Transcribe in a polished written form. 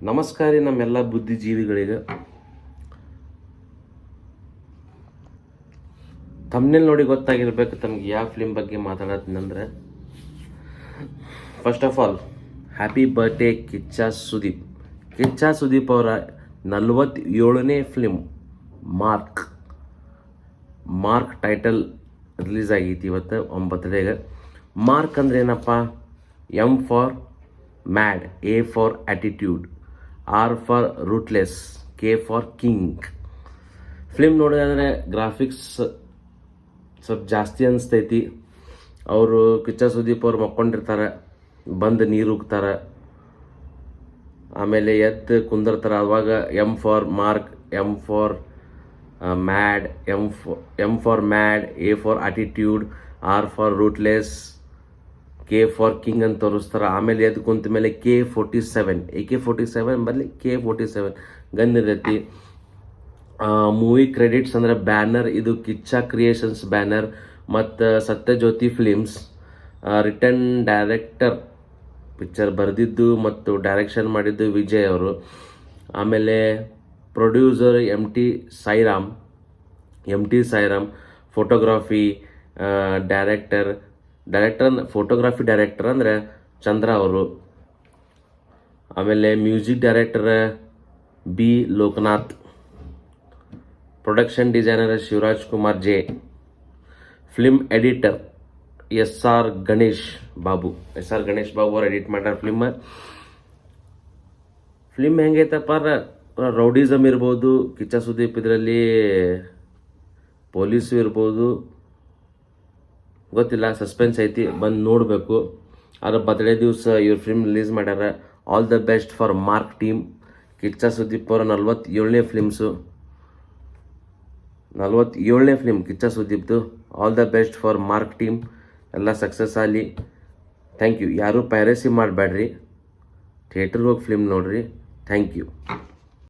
ನಮಸ್ಕಾರ ರೀ ನಮ್ಮೆಲ್ಲ ಬುದ್ಧಿಜೀವಿಗಳಿಗೆ. ಥಂಬ್ನೇಲ್ ನೋಡಿ ಗೊತ್ತಾಗಿರ್ಬೇಕು ತಮಗೆ ಯಾವ ಫಿಲ್ಮ್ ಬಗ್ಗೆ ಮಾತಾಡತ್ತೀನಂದ್ರೆ, first of all happy birthday Kichcha Sudeep. Kichcha Sudeep ಅವರ 47ನೇ ಫಿಲ್ಮ್ ಮಾರ್ಕ್ ಟೈಟಲ್ ರಿಲೀಸ್ ಆಗೈತಿ ಇವತ್ತು 9ನೇಗೆ. ಮಾರ್ಕ್ ಅಂದ್ರೆ ಏನಪ್ಪ? M for mad, A for attitude, R for rootless, K for king. Film ನೋಡೋದಾದ್ರೆ ಗ್ರಾಫಿಕ್ಸ್ ಸ್ವಲ್ಪ ಜಾಸ್ತಿ ಅನಿಸ್ತೈತಿ. ಅವರು ಕಿಚ್ಚ ಸುದೀಪ್ ಅವ್ರು ಮಕ್ಕೊಂಡಿರ್ತಾರೆ, ಬಂದು ನೀರು ಉಗ್ತಾರೆ, ಆಮೇಲೆ ಎದ್ದು ಕುಂದಿರ್ತಾರೆ. ಅವಾಗ M for Mark, M for mad, M for mad, A for attitude, R for rootless, K for king ಅಂತ ತೋರಿಸ್ತಾರೆ. ಆಮೇಲೆ ಎದ್ದು ಕುಂತ ಮೇಲೆ AK-47 ಬರಲಿ K-47 ಗನ್ ಇರೈತಿ. ಮೂವಿ ಕ್ರೆಡಿಟ್ಸ್ ಅಂದರೆ ಬ್ಯಾನರ್, ಇದು ಕಿಚ್ಚ ಕ್ರಿಯೇಷನ್ಸ್ ಬ್ಯಾನರ್ ಮತ್ತು Sathyajyothi Films. Return director, picture ಬರೆದಿದ್ದು ಮತ್ತು ಡೈರೆಕ್ಷನ್ ಮಾಡಿದ್ದು ವಿಜಯ್ ಅವರು. ಆಮೇಲೆ producer M T Sairam. Photography photography director ಅಂದರೆ ಚಂದ್ರ ಅವರು. ಆಮೇಲೆ music director B Loknath. Production designer Shivraj Kumar J. Film editor SR Ganesh Babu ಅವರು ಎಡಿಟ್ ಮಾಡ್ಯಾರ ಫಿಲ್ಮ್ ಹೆಂಗೈತಪ್ಪ? ರೌಡಿಸಮ್ ಇರ್ಬೋದು, ಕಿಚ್ಚ ಸುದೀಪ್ ಇದರಲ್ಲಿ ಪೊಲೀಸು ಇರ್ಬೋದು, ಗೊತ್ತಿಲ್ಲ, ಸಸ್ಪೆನ್ಸ್ ಐತಿ, ಬಂದು ನೋಡಬೇಕು. ಅದರ ಬರ್ತ್ಡೇ ದಿವಸ ಇವ್ರ ಫಿಲ್ಮ್ ರಿಲೀಸ್ ಮಾಡ್ಯಾರ. All the best for Mark team. Kichcha Sudeep ಅವರ 47ನೇ ಫಿಲ್ಮ್ ಕಿಚ್ಚ ಸುದೀಪ್ದು. All the best for Mark team, ಎಲ್ಲ ಸಕ್ಸಸ್ ಆಗಲಿ. Thank you. ಯಾರೂ ಪೈರಸಿ ಮಾಡಬೇಡ್ರಿ, ಥಿಯೇಟ್ರಿಗೆ ಹೋಗಿ ಫಿಲ್ಮ್ ನೋಡ್ರಿ. Thank you.